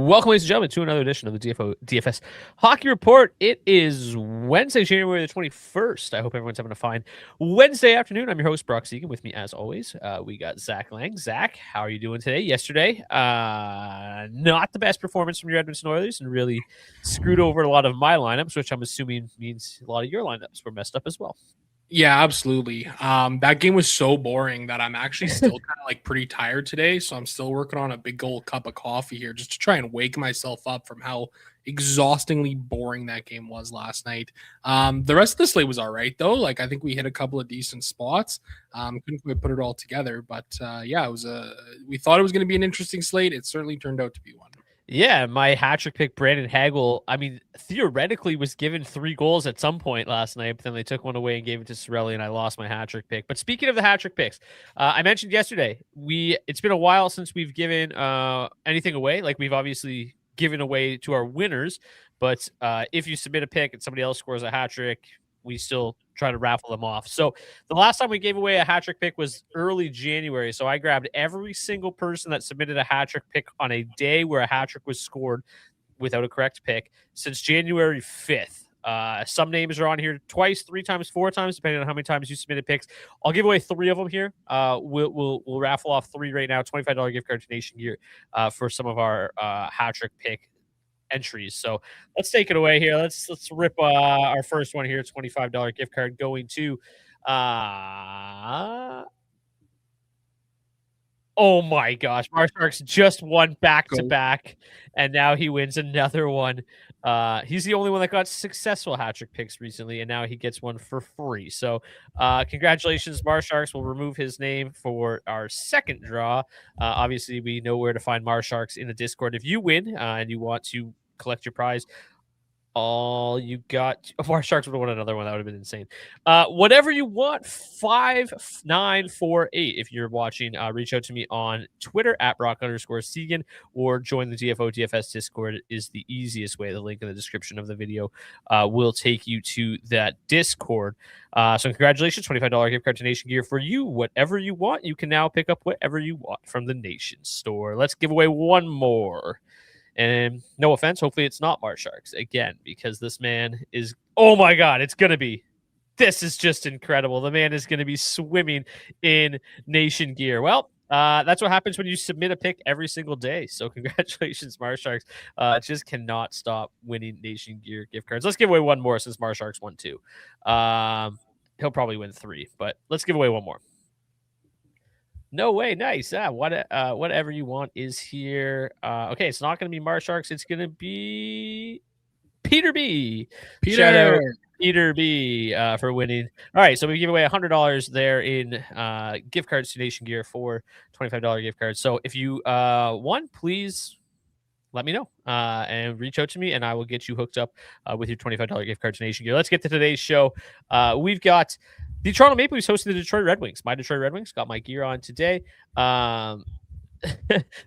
Welcome, ladies and gentlemen, to another edition of the DFS Hockey Report. It is Wednesday, January the 21st. I hope everyone's having a fine Wednesday afternoon. I'm your host, Brock Seguin. With me, as always, we got Zach Laing. Zach, how are you doing today? Yesterday, not the best performance from your Edmonton Oilers and really screwed over a lot of my lineups, which I'm assuming means a lot of your lineups were messed up as well. Yeah, absolutely. That game was so boring that I'm actually still kind of like pretty tired today. So I'm still working on a big old cup of coffee here just to try and wake myself up from how exhaustingly boring that game was last night. The rest of the slate was all right though. Like I think we hit a couple of decent spots. Couldn't quite put it all together, but yeah, it was we thought it was going to be an interesting slate. It certainly turned out to be one. Yeah, my hat-trick pick, Brandon Hagel, I mean, theoretically was given 3 goals at some point last night, but then they took one away and gave it to Sorelli, and I lost my hat-trick pick. But speaking of the hat-trick picks, I mentioned yesterday, it's been a while since we've given anything away. Like, we've obviously given away to our winners, but if you submit a pick and somebody else scores a hat-trick, we still try to raffle them off. So the last time we gave away a hat-trick pick was early January. So I grabbed every single person that submitted a hat-trick pick on a day where a hat-trick was scored without a correct pick since January 5th. Some names are on here twice, 3 times, 4 times, depending on how many times you submitted picks. I'll give away 3 of them here. We'll raffle off 3 right now. $25 gift card to Nation Gear for some of our hat-trick pick entries. So let's take it away here. Let's rip our first one here. $25 gift card going to oh my gosh, Marsharks just won back-to-back, and now he wins another one. He's the only one that got successful hat-trick picks recently, and now he gets one for free. So congratulations, Marsharks. We'll remove his name for our second draw. Obviously, we know where to find Marsharks in the Discord. If you win and you want to collect your prize, all you got. Marsharks would have won another one. That would have been insane. Whatever you want, 5948. If you're watching, reach out to me on Twitter at Brock_Seguin or join the DFS Discord is the easiest way. The link in the description of the video will take you to that Discord. So congratulations, $25 gift card to Nation Gear for you. Whatever you want, you can now pick up whatever you want from the Nation store. Let's give away one more. And no offense, hopefully it's not Marsharks again, because this man is, oh my God, it's going to be. This is just incredible. The man is going to be swimming in Nation Gear. Well, that's what happens when you submit a pick every single day. So congratulations, Marsharks. Just cannot stop winning Nation Gear gift cards. Let's give away one more since Marsharks won 2. He'll probably win 3, but let's give away one more. No way. Nice. Whatever you want is here. Okay, it's not going to be Marsharks. It's going to be Peter B. Shout out Peter B for winning. All right, so we give away $100 there in gift cards to Nation Gear for $25 gift cards. So if you won, please let me know and reach out to me, and I will get you hooked up with your $25 gift card to Nation Gear. Let's get to today's show. We've got the Toronto Maple Leafs hosting the Detroit Red Wings. My Detroit Red Wings got my gear on today.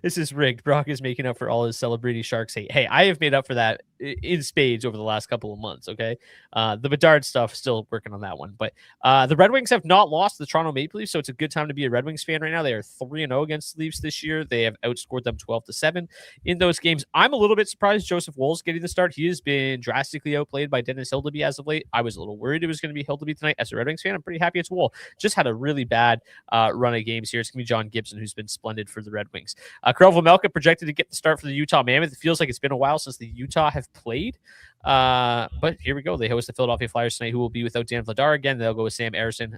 This is rigged. Brock is making up for all his celebrity Sharks hate. Hey, I have made up for that in spades over the last couple of months, okay? The Bedard stuff, still working on that one. But the Red Wings have not lost the Toronto Maple Leafs, so it's a good time to be a Red Wings fan right now. They are 3-0 against the Leafs this year. They have outscored them 12-7 in those games. I'm a little bit surprised Joseph Woll's getting the start. He has been drastically outplayed by Dennis Hildeby as of late. I was a little worried it was going to be Hildeby tonight. As a Red Wings fan, I'm pretty happy it's Woll. Just had a really bad run of games here. It's going to be John Gibson, who's been splendid for the Red Wings. Karel Vejmelka projected to get the start for the Utah Mammoth. It feels like it's been a while since the Utah have played. But here we go. They host the Philadelphia Flyers tonight, who will be without Dan Vladar again. They'll go with Sam Ersson.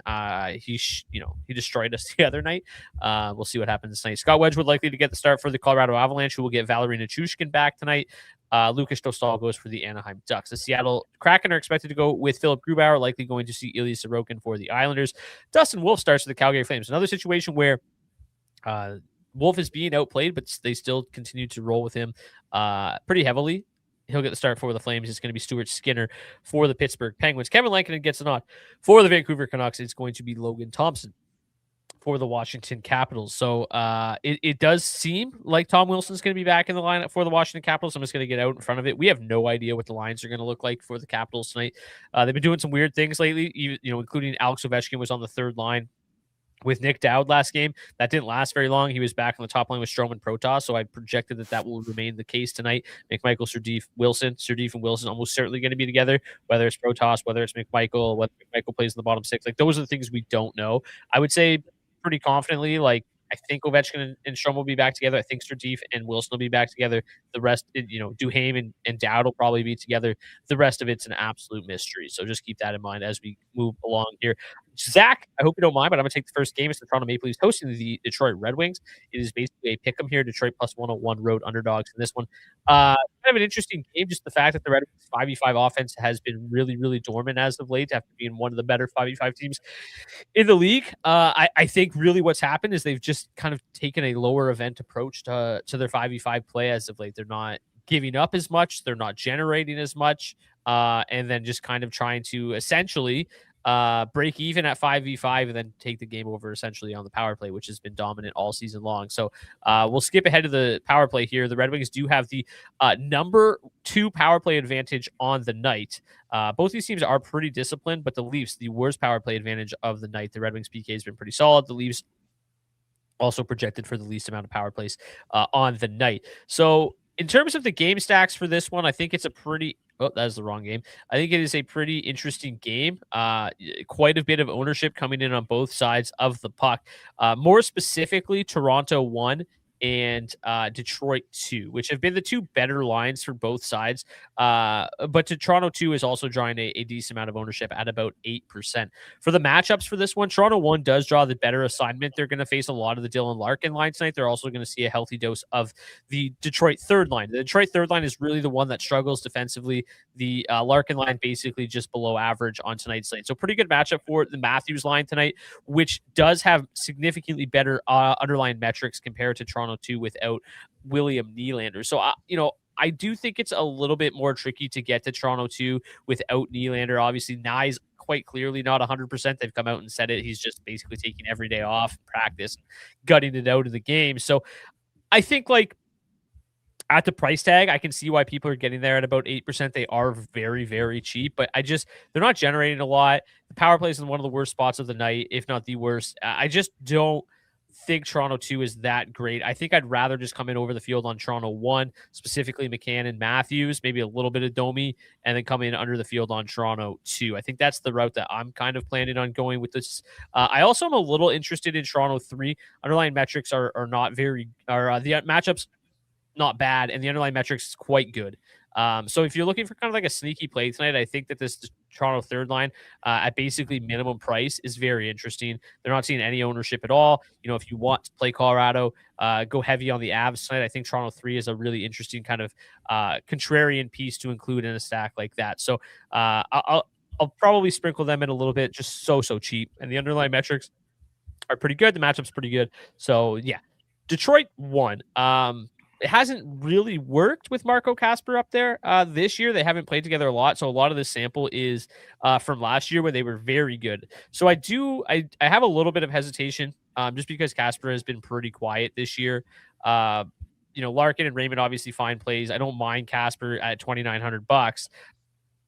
He destroyed us the other night. We'll see what happens tonight. Scott Wedgwood likely to get the start for the Colorado Avalanche, who will get Valerie Nichushkin back tonight. Lucas Dostal goes for the Anaheim Ducks. The Seattle Kraken are expected to go with Philip Grubauer, likely going to see Ilya Sorokin for the Islanders. Dustin Wolf starts for the Calgary Flames. Another situation where Wolf is being outplayed, but they still continue to roll with him pretty heavily. He'll get the start for the Flames. It's going to be Stuart Skinner for the Pittsburgh Penguins. Kevin Lankinen gets it on for the Vancouver Canucks. It's going to be Logan Thompson for the Washington Capitals. So it does seem like Tom Wilson's going to be back in the lineup for the Washington Capitals. I'm just going to get out in front of it. We have no idea what the lines are going to look like for the Capitals tonight. They've been doing some weird things lately, including Alex Ovechkin was on the third line with Nick Dowd last game. That didn't last very long. He was back on the top line with Stroman Protoss, so I projected that will remain the case tonight. McMichael, Sardif and Wilson almost certainly going to be together, whether it's Protoss, whether it's McMichael, whether McMichael plays in the bottom six. Like, those are the things we don't know. I would say pretty confidently, like, I think Ovechkin and Strom will be back together. I think Sardif and Wilson will be back together. The rest, Duhaime and Dowd will probably be together. The rest of it's an absolute mystery. So just keep that in mind as we move along here. Zach, I hope you don't mind, but I'm going to take the first game. It's the Toronto Maple Leafs hosting the Detroit Red Wings. It is basically a pick 'em here. Detroit plus 101 road underdogs in this one. Kind of an interesting game. Just the fact that the Red Wings 5v5 offense has been really, really dormant as of late after being one of the better 5v5 teams in the league. I think really what's happened is they've just kind of taken a lower event approach to their 5v5 play as of late. They're not giving up as much. They're not generating as much. And then just kind of trying to essentially break even at 5v5 and then take the game over essentially on the power play, which has been dominant all season long. So we'll skip ahead to the power play here. The Red Wings do have the number 2 power play advantage on the night. Both these teams are pretty disciplined, but the Leafs, the worst power play advantage of the night. The Red Wings PK has been pretty solid. The Leafs also projected for the least amount of power plays on the night. So in terms of the game stacks for this one, I think it's a pretty that is the wrong game. I think it is a pretty interesting game. Quite a bit of ownership coming in on both sides of the puck. More specifically, Toronto 1 and Detroit 2, which have been the 2 better lines for both sides. But Toronto 2 is also drawing a decent amount of ownership at about 8%. For the matchups for this one, Toronto 1 does draw the better assignment. They're going to face a lot of the Dylan Larkin line tonight. They're also going to see a healthy dose of the Detroit third line. The Detroit third line is really the one that struggles defensively. The Larkin line basically just below average on tonight's slate. So pretty good matchup for the Matthews line tonight, which does have significantly better underlying metrics compared to Toronto 2 without William Nylander. So, I do think it's a little bit more tricky to get to Toronto 2 without Nylander. Obviously, Nye's quite clearly not 100%. They've come out and said it. He's just basically taking every day off practice, gutting it out of the game. So I think, like, at the price tag, I can see why people are getting there at about 8%. They are very, very cheap, but they're not generating a lot. The power play is in one of the worst spots of the night, if not the worst. I just don't think Toronto 2 is that great. I think I'd rather just come in over the field on Toronto 1, specifically McCann and Matthews, maybe a little bit of Domi, and then come in under the field on Toronto 2. I think that's the route that I'm kind of planning on going with this. I also am a little interested in Toronto 3. Underlying metrics are not very, the matchups not bad, and the underlying metrics is quite good. So if you're looking for kind of like a sneaky play tonight, I think that this Toronto third line at basically minimum price is very interesting. They're not seeing any ownership at all. If you want to play Colorado, go heavy on the Avs tonight. I think Toronto 3 is a really interesting kind of contrarian piece to include in a stack like that. So I'll probably sprinkle them in a little bit, just so cheap. And the underlying metrics are pretty good. The matchup's pretty good. So yeah, Detroit 1. It hasn't really worked with Marco Kasper up there this year. They haven't played together a lot, so a lot of this sample is from last year where they were very good. So I have a little bit of hesitation just because Kasper has been pretty quiet this year. Larkin and Raymond obviously fine plays. I don't mind Kasper at $2,900.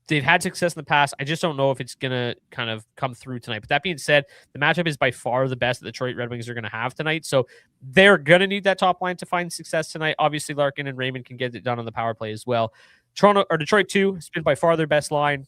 They've had success in the past. I just don't know if it's going to kind of come through tonight. But that being said, the matchup is by far the best that the Detroit Red Wings are going to have tonight. So they're going to need that top line to find success tonight. Obviously, Larkin and Raymond can get it done on the power play as well. Detroit 2 has been by far their best line.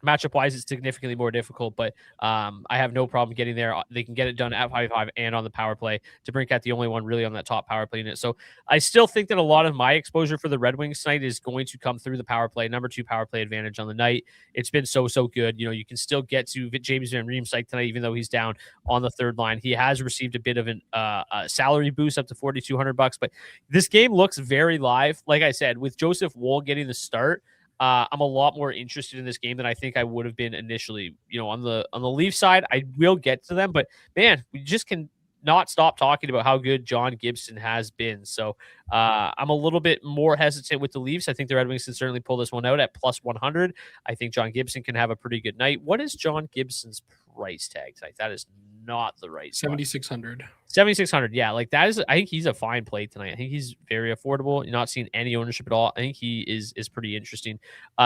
Matchup wise, it's significantly more difficult, but I have no problem getting there. They can get it done at 5-5 and on the power play. DeBrincat, the only one really on that top power play unit. So I still think that a lot of my exposure for the Red Wings tonight is going to come through the power play, number 2 power play advantage on the night. It's been so good. You can still get to James Van Riemsdyk tonight, even though he's down on the third line. He has received a bit of a salary boost up to $4,200, but this game looks very live. Like I said, with Joseph Woll getting the start, I'm a lot more interested in this game than I think I would have been initially. On the Leaf side, I will get to them, but man, we just can not stop talking about how good John Gibson has been. So I'm a little bit more hesitant with the Leafs. I think the Red Wings can certainly pull this one out at plus 100. I think John Gibson can have a pretty good night. What is John Gibson's price tag tonight. That is not the right spot. 7,600. 7,600. Yeah, like that is. I think he's a fine play tonight. I think he's very affordable. You're not seeing any ownership at all. I think he is pretty interesting.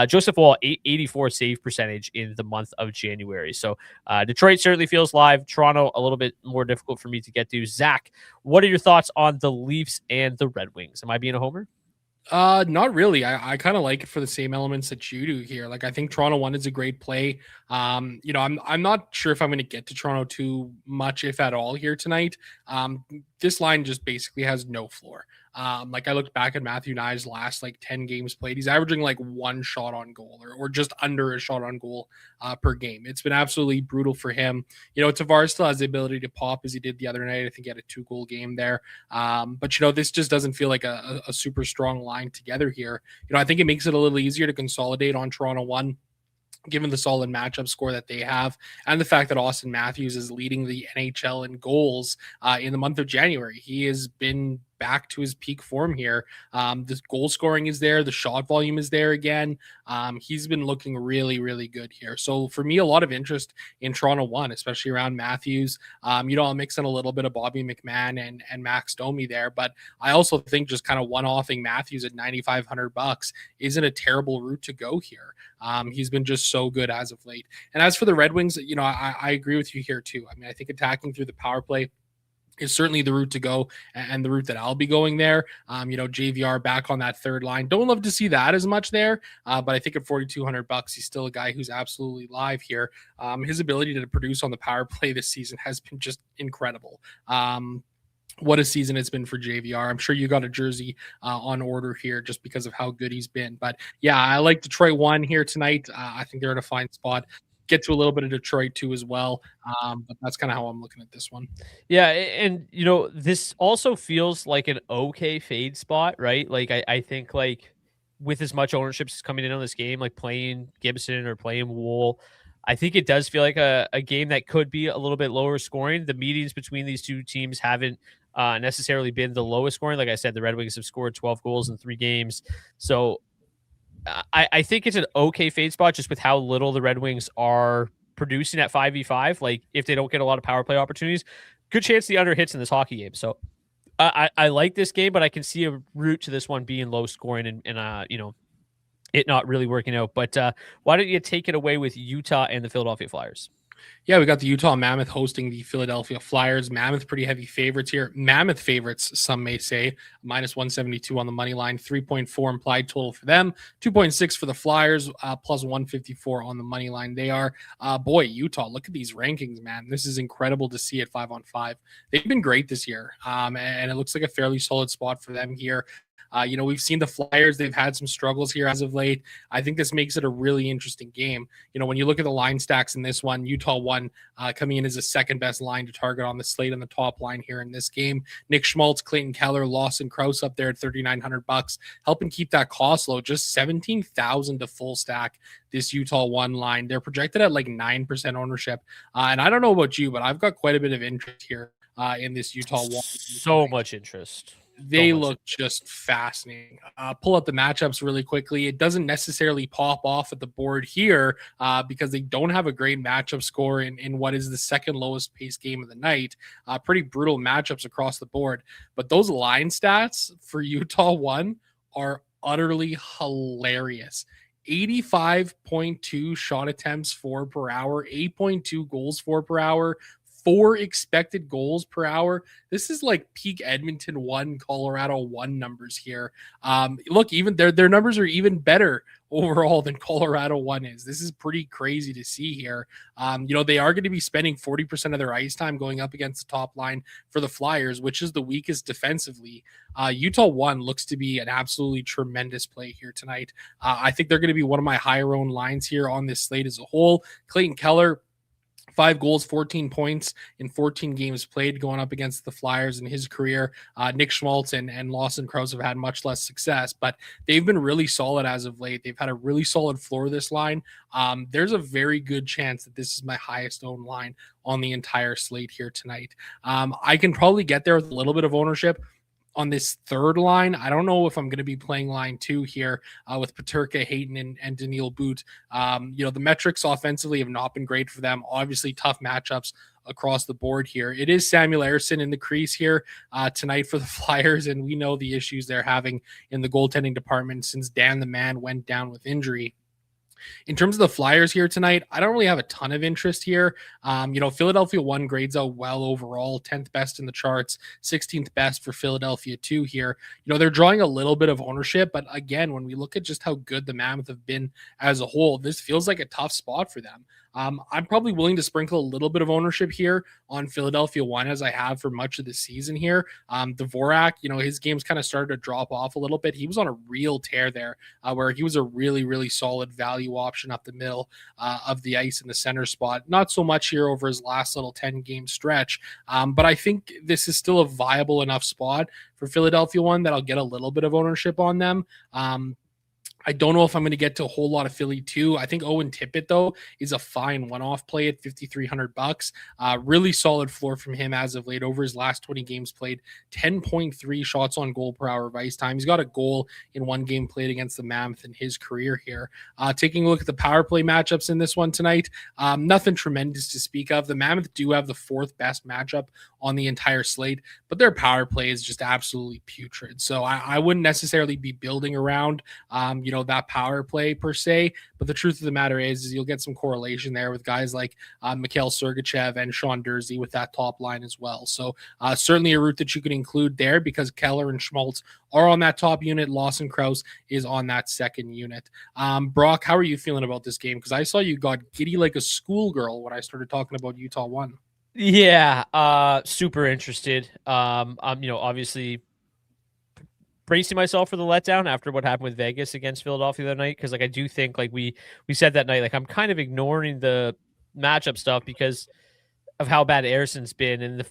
Joseph Wall, 84 save percentage in the month of January. So Detroit certainly feels live. Toronto a little bit more difficult for me to get to. Zach, what are your thoughts on the Leafs and the Red Wings? Am I being a homer? Not really. I kind of like it for the same elements that you do here. Like I think Toronto 1 is a great play. I'm not sure if I'm going to get to Toronto too much, if at all, here tonight. This line just basically has no floor. Like I looked back at Matthew Knies' last like 10 games played. He's averaging like 1 shot on goal or just under a shot on goal per game. It's been absolutely brutal for him. Tavares still has the ability to pop as he did the other night. I think he had a 2-goal game there. But this just doesn't feel like a super strong line together here. I think it makes it a little easier to consolidate on Toronto 1, given the solid matchup score that they have and the fact that Austin Matthews is leading the NHL in goals in the month of January. He has been back to his peak form here. The goal scoring is there. The shot volume is there again. He's been looking really, really good here. So for me, a lot of interest in Toronto 1, especially around Matthews. I'll mix in a little bit of Bobby McMahon and Max Domi there, but I also think just kind of one-offing Matthews at $9,500 isn't a terrible route to go here. He's been just so good as of late. And as for the Red Wings, I agree with you here too. I mean, I think attacking through the power play is certainly the route to go and the route that I'll be going there. JVR back on that third line. Don't love to see that as much there, but I think at $4,200, he's still a guy who's absolutely live here. His ability to produce on the power play this season has been just incredible. What a season it's been for JVR. I'm sure you got a jersey on order here just because of how good he's been. But yeah, I like Detroit 1 here tonight. I think they're in a fine spot. Get to a little bit of Detroit too as well. But that's kind of how I'm looking at this one. Yeah, and this also feels like an okay fade spot, right? Like I think like with as much ownership as coming in on this game, like playing Gibson or playing Wool, I think it does feel like a game that could be a little bit lower scoring. The meetings between these two teams haven't necessarily been the lowest scoring. Like I said, the Red Wings have scored 12 goals in 3 games. So I think it's an okay fade spot just with how little the Red Wings are producing at 5v5. Like if they don't get a lot of power play opportunities, good chance the under hits in this hockey game. So I like this game, but I can see a route to this one being low scoring and it not really working out. But why don't you take it away with Utah and the Philadelphia Flyers? Yeah, we got the Utah Mammoth hosting the Philadelphia Flyers. Mammoth pretty heavy favorites here. Mammoth favorites, some may say, minus 172 on the money line, 3.4 implied total for them, 2.6 for the Flyers, plus 154 on the money line. They are, Utah, look at these rankings, man. This is incredible to see at 5-on-5. They've been great this year, and it looks like a fairly solid spot for them here. We've seen the Flyers. They've had some struggles here as of late. I think this makes it a really interesting game. When you look at the line stacks in this one, Utah 1 coming in as the second best line to target on the slate on the top line here in this game. Nick Schmaltz, Clayton Keller, Lawson Krause up there at $3,900, helping keep that cost low. Just $17,000 to full stack this Utah 1 line. They're projected at like 9% ownership. And I don't know about you, but I've got quite a bit of interest here in this Utah 1. So much interest. They look just fascinating. Pull up the matchups really quickly. It doesn't necessarily pop off at the board here because they don't have a great matchup score in what is the second lowest pace game of the night. Pretty brutal matchups across the board. But those line stats for Utah 1 are utterly hilarious. 85.2 shot attempts for per hour, 8.2 goals for per hour, 4 expected goals per hour. This is like peak Edmonton 1, Colorado 1 numbers here. Look, even their numbers are even better overall than Colorado 1 is. This is pretty crazy to see here. They are going to be spending 40% of their ice time going up against the top line for the Flyers, which is the weakest defensively. Utah 1 looks to be an absolutely tremendous play here tonight. I think they're going to be one of my higher owned lines here on this slate as a whole. Clayton Keller, 5 goals, 14 points in 14 games played going up against the Flyers in his career. Nick Schmaltz and Lawson Krause have had much less success, but they've been really solid as of late. They've had a really solid floor this line. There's a very good chance that this is my highest owned line on the entire slate here tonight. I can probably get there with a little bit of ownership on this third line. I don't know if I'm going to be playing line 2 here with Peterka, Hayton, and Daniil Boot. The metrics offensively have not been great for them. Obviously, tough matchups across the board here. It is Samuel Ersson in the crease here tonight for the Flyers, and we know the issues they're having in the goaltending department since Dan the Man went down with injury. In terms of the Flyers here tonight, I don't really have a ton of interest here. Philadelphia 1 grades out well overall, 10th best in the charts, 16th best for Philadelphia 2 here. They're drawing a little bit of ownership, but again, when we look at just how good the Mammoth have been as a whole, this feels like a tough spot for them. I'm probably willing to sprinkle a little bit of ownership here on Philadelphia 1 as I have for much of the season here. Dvorak, his game's kind of started to drop off a little bit. He was on a real tear there where he was a really, really solid value option up the middle of the ice in the center spot. Not so much here over his last little 10-game stretch, but I think this is still a viable enough spot for Philadelphia 1 that I'll get a little bit of ownership on them. I don't know if I'm going to get to a whole lot of Philly 2. I think Owen Tippett, though, is a fine one-off play at $5,300. Really solid floor from him as of late. Over his last 20 games played, 10.3 shots on goal per hour of ice time. He's got a goal in 1 game played against the Mammoth in his career here. Taking a look at the power play matchups in this one tonight, nothing tremendous to speak of. The Mammoth do have the 4th best matchup on the entire slate, but their power play is just absolutely putrid. So I wouldn't necessarily be building around, that power play per se, but the truth of the matter is you'll get some correlation there with guys like Mikhail Sergachev and Sean Durzi with that top line as well. So certainly a route that you could include there because Keller and Schmaltz are on that top unit. Lawson Krause is on that second unit. Brock, how are you feeling about this game? Because I saw you got giddy like a schoolgirl when I started talking about Utah 1. Yeah, super interested. I'm, obviously bracing myself for the letdown after what happened with Vegas against Philadelphia that night. Cause I do think we said that night, I'm kind of ignoring the matchup stuff because of how bad Ersson's been. And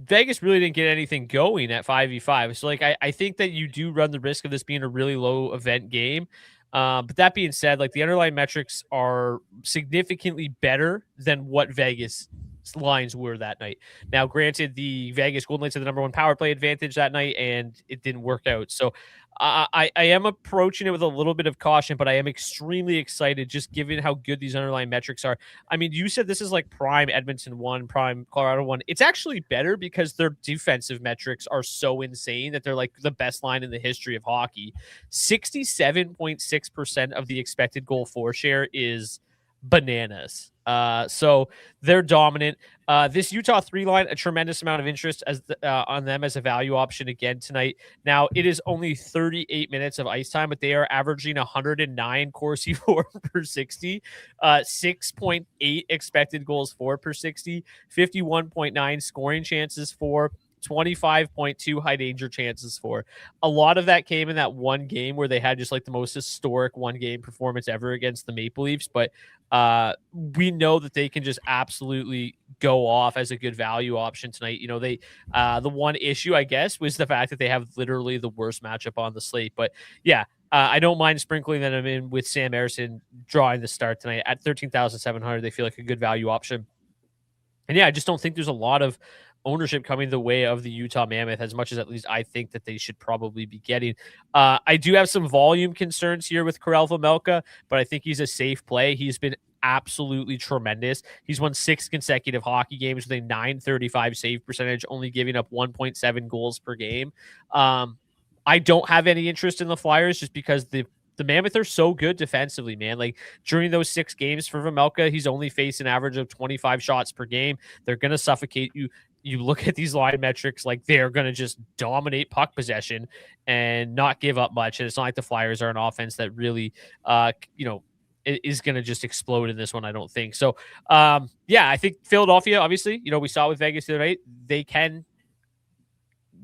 Vegas really didn't get anything going at 5v5. So I think that you do run the risk of this being a really low event game. But that being said, the underlying metrics are significantly better than what Vegas lines were that night. Now, granted, the Vegas Golden Knights had the number 1 power play advantage that night, and it didn't work out. So I am approaching it with a little bit of caution, but I am extremely excited just given how good these underlying metrics are. I mean, you said this is prime Edmonton 1, prime Colorado 1. It's actually better because their defensive metrics are so insane that they're the best line in the history of hockey. 67.6% of the expected goal for share is bananas. So they're dominant. This Utah 3 line, a tremendous amount of interest on them as a value option again tonight. Now, it is only 38 minutes of ice time, but they are averaging 109 Corsi for per 60, 6.8 expected goals for per 60, 51.9 scoring chances for, 25.2 high danger chances for. A lot of that came in that one game where they had just the most historic 1-game performance ever against the Maple Leafs. But we know that they can just absolutely go off as a good value option tonight. The one issue, I guess, was the fact that they have literally the worst matchup on the slate. But yeah, I don't mind sprinkling them in with Sam Ersson drawing the start tonight at 13,700. They feel like a good value option. And yeah, I just don't think there's a lot of ownership coming the way of the Utah Mammoth as much as at least I think that they should probably be getting. I do have some volume concerns here with Karel Vejmelka, but I think he's a safe play. He's been absolutely tremendous. He's won 6 consecutive hockey games with a .935 save percentage, only giving up 1.7 goals per game. I don't have any interest in the Flyers just because the Mammoth are so good defensively, man. During those 6 games for Vejmelka, he's only faced an average of 25 shots per game. They're going to suffocate you. You look at these line metrics, they're going to just dominate puck possession and not give up much. And it's not like the Flyers are an offense that really, is going to just explode in this one, I don't think. So, I think Philadelphia, obviously, we saw with Vegas the other night, they can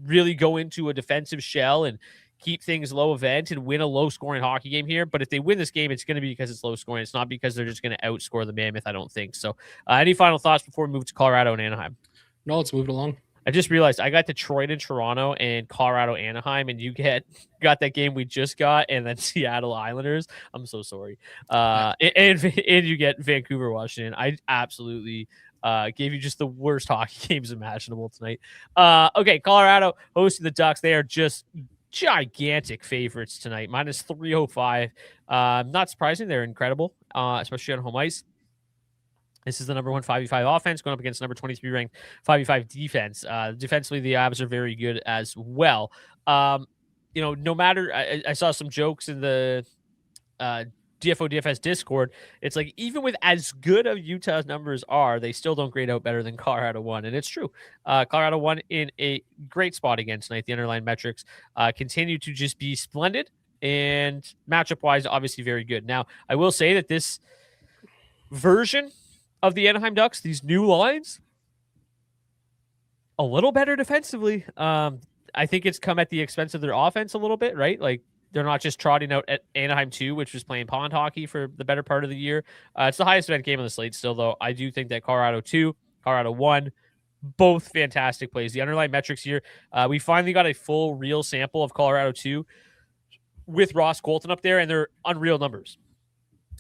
really go into a defensive shell and keep things low event and win a low scoring hockey game here. But if they win this game, it's going to be because it's low scoring. It's not because they're just going to outscore the Mammoth, I don't think. So any final thoughts before we move to Colorado and Anaheim? No, let's move it along. I just realized I got Detroit and Toronto and Colorado Anaheim, and you got that game we just got, and then Seattle Islanders. I'm so sorry. And you get Vancouver Washington. I absolutely Gave you just the worst hockey games imaginable tonight. Okay, Colorado hosting the Ducks. They are just gigantic favorites tonight, minus 305. Not surprising. They're incredible, especially on home ice. This is the number one 5v5 offense going up against number 23 ranked 5v5 defense. Defensively, the Avs are very good as well. No matter, I saw some jokes in the DFO DFS Discord. It's like, even with as good of Utah's numbers are, they still don't grade out better than Colorado won. And it's true. Colorado won in a great spot again tonight. The underlying metrics continue to just be splendid, and matchup wise, obviously very good. Now, I will say that this version of the Anaheim Ducks, these new lines, a little better defensively. I think it's come at the expense of their offense a little bit, right? Like, they're not just trotting out at Anaheim 2, which was playing pond hockey for the better part of the year. It's the highest event game on the slate still, though. I do think that Colorado 2, Colorado 1, both fantastic plays. The underlying metrics here, we finally got a full real sample of Colorado 2 with Ross Colton up there, and they're unreal numbers.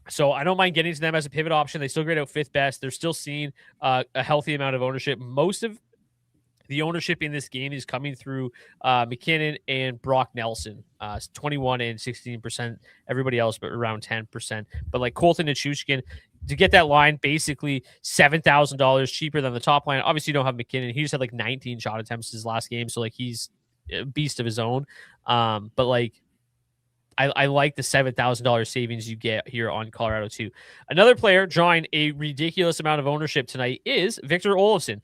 So I don't mind getting to them as a pivot option. They still grade out fifth best. They're still seeing a healthy amount of ownership. Most of the ownership in this game is coming through McKinnon and Brock Nelson, 21 and 16%. Everybody else, but around 10%. But like Colton and Shushkin, to get that line, basically $7,000 cheaper than the top line. Obviously, you don't have McKinnon. He just had like 19 shot attempts his last game, so like he's a beast of his own. But like, I like the $7,000 savings you get here on Colorado 2. Another player drawing a ridiculous amount of ownership tonight is Victor Olofsson,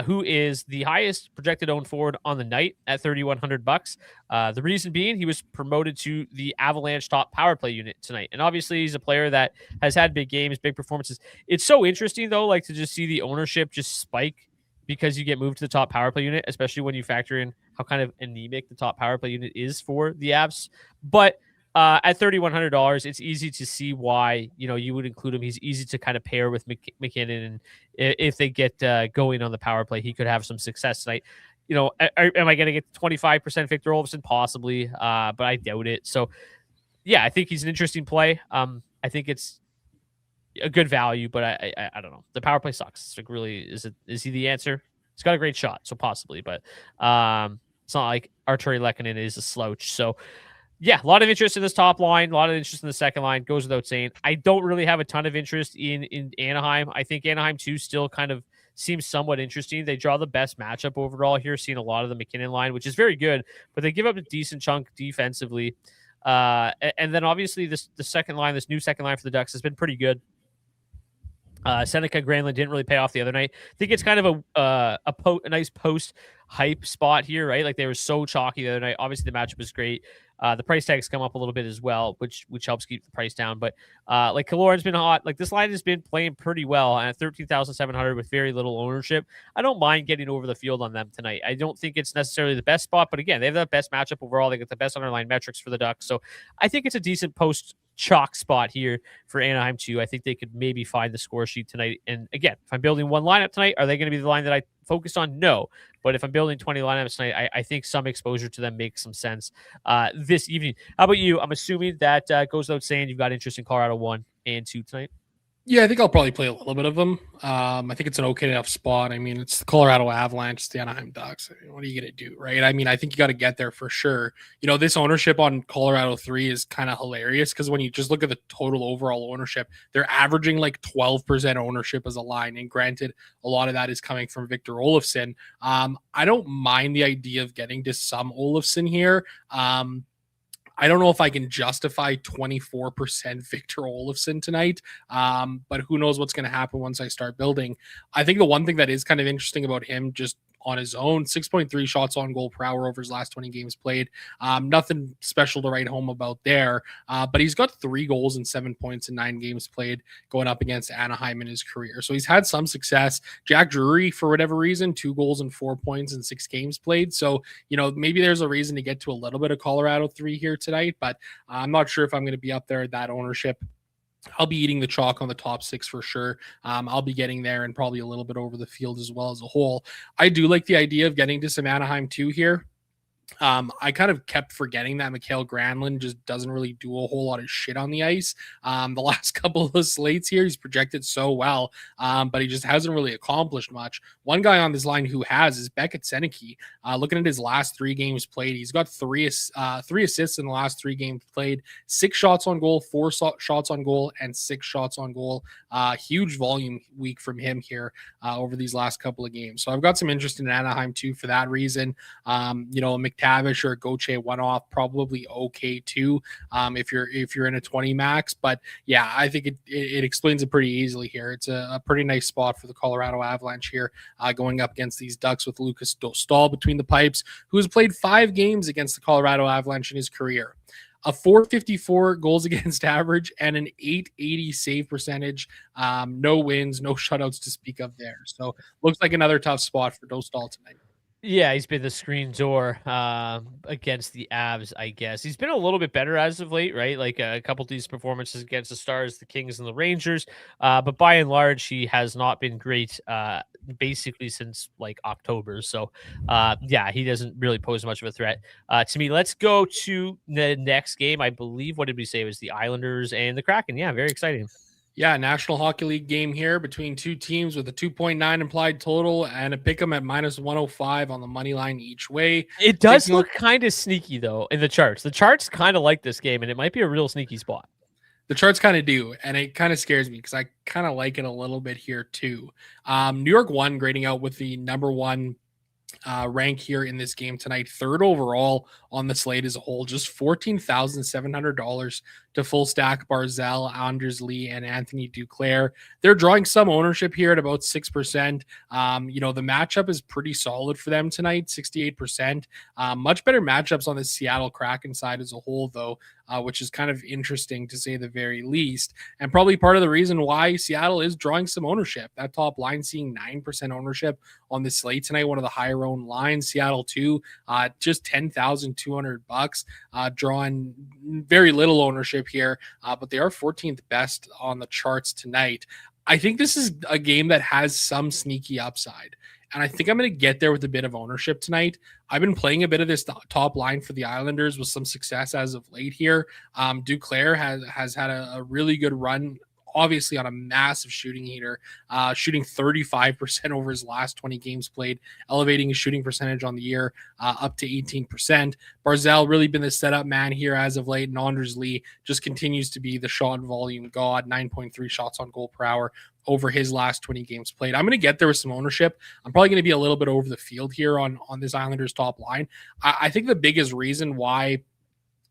who is the highest projected owned forward on the night at $3,100. The reason being, he was promoted to the Avalanche top power play unit tonight. And obviously, he's a player that has had big games, big performances. It's so interesting, though, like to just see the ownership just spike because you get moved to the top power play unit, especially when you factor in how kind of anemic the top power play unit is for the Avs. But at $3,100, it's easy to see why you would include him. He's easy to kind of pair with McKinnon, and if they get going on the power play, he could have some success tonight. Am I going to get 25% Victor Olofsson? Possibly, but I doubt it. So, yeah, I think he's an interesting play. I think it's a good value, but I don't know. The power play sucks. Like, really, is he the answer? He's got a great shot, so possibly, but it's not like Arturi Lehkonen is a slouch. So, yeah, a lot of interest in this top line, a lot of interest in the second line, goes without saying. I don't really have a ton of interest in Anaheim. I think Anaheim 2 still kind of seems somewhat interesting. They draw the best matchup overall here, seeing a lot of the McKinnon line, which is very good, but they give up a decent chunk defensively. And then obviously the second line, this new second line for the Ducks has been pretty good. Seneca Granlund didn't really pay off the other night. I think it's kind of a nice post hype spot here, right? Like, they were so chalky the other night. Obviously, the matchup was great. The price tags come up a little bit as well, which helps keep the price down. But like, Kaloran's been hot. Like, this line has been playing pretty well, and at 13,700 with very little ownership, I don't mind getting over the field on them tonight. I don't think it's necessarily the best spot, but again, they have the best matchup overall. They get the best underlying metrics for the Ducks, so I think it's a decent post chalk spot here for Anaheim 2. I think they could maybe find the score sheet tonight. And again, if I'm building one lineup tonight, are they going to be the line that I focused on? No. But if I'm building 20 lineups tonight, I think some exposure to them makes some sense this evening. How about you? I'm assuming that goes without saying you've got interest in Colorado 1 and 2 tonight. Yeah, I think I'll probably play a little bit of them. I think it's an okay enough spot. I mean, it's the Colorado Avalanche, it's the Anaheim Ducks. I mean, what are you going to do, right? I mean, I think you got to get there for sure. This ownership on Colorado 3 is kind of hilarious because when you just look at the total overall ownership, they're averaging like 12% ownership as a line. And granted, a lot of that is coming from Victor Olofsson. I don't mind the idea of getting to some Olofsson here. I don't know if I can justify 24% Victor Olofsson tonight, but who knows what's going to happen once I start building. I think the one thing that is kind of interesting about him just on his own, 6.3 shots on goal per hour over his last 20 games played. Nothing special to write home about there, but he's got 3 goals and 7 points in 9 games played going up against Anaheim in his career. So he's had some success. Jack Drury, for whatever reason, 2 goals and 4 points in 6 games played. So, maybe there's a reason to get to a little bit of Colorado 3 here tonight, but I'm not sure if I'm going to be up there at that ownership. I'll be eating the chalk on the top 6 for sure. I'll be getting there and probably a little bit over the field as well as a whole. I do like the idea of getting to some Anaheim 2 here. I kind of kept forgetting that Mikael Granlund just doesn't really do a whole lot of shit on the ice. The last couple of slates here, he's projected so well, but he just hasn't really accomplished much. One guy on this line who has is Beckett Seneke. Looking at his last 3 games played, he's got three assists in the last 3 games played, 6 shots on goal, 4 shots on goal, and 6 shots on goal. Huge volume week from him here over these last couple of games. So I've got some interest in Anaheim too for that reason. McTavish or Gauthier one-off probably okay too, if you're in a 20 max. But yeah, I think it explains it pretty easily here. It's a pretty nice spot for the Colorado Avalanche here, going up against these Ducks with Lucas Stahl between the pipes, who has played 5 games against the Colorado Avalanche in his career. A 454 goals against average and an 880 save percentage. No wins, no shutouts to speak of there. So looks like another tough spot for Dostal tonight. Yeah, he's been the screen door against the Avs, I guess. He's been a little bit better as of late, right? Like a couple of these performances against the Stars, the Kings, and the Rangers. But by and large, he has not been great basically since like October. So, yeah, he doesn't really pose much of a threat to me. Let's go to the next game. I believe, what did we say? It was the Islanders and the Kraken. Yeah, very exciting. Yeah, National Hockey League game here between 2 teams with a 2.9 implied total and a pick 'em at -105 on the money line each way. It does look kind of sneaky, though, in the charts. The charts kind of like this game, and it might be a real sneaky spot. The charts kind of do, and it kind of scares me because I kind of like it a little bit here too. New York won, grading out with the number 1 rank here in this game tonight, 3rd overall on the slate as a whole, just $14,700 to full stack Barzal, Anders Lee, and Anthony Duclair. They're drawing some ownership here at about 6%. The matchup is pretty solid for them tonight, 68%. Much better matchups on the Seattle Kraken side as a whole, though, which is kind of interesting to say the very least, and probably part of the reason why Seattle is drawing some ownership. That top line seeing 9% ownership on the slate tonight, one of the higher owned lines. Seattle too, just $10,200, drawing very little ownership here, but they are 14th best on the charts tonight. I think this is a game that has some sneaky upside, and I think I'm going to get there with a bit of ownership tonight. I've been playing a bit of this top line for the Islanders with some success as of late here. Duclair has had a really good run, obviously on a massive shooting heater, shooting 35% over his last 20 games played, elevating his shooting percentage on the year up to 18%. Barzal really been the setup man here as of late, and Anders Lee just continues to be the shot volume god, 9.3 shots on goal per hour over his last 20 games played. I'm going to get there with some ownership. I'm probably going to be a little bit over the field here on this Islanders top line. I think the biggest reason why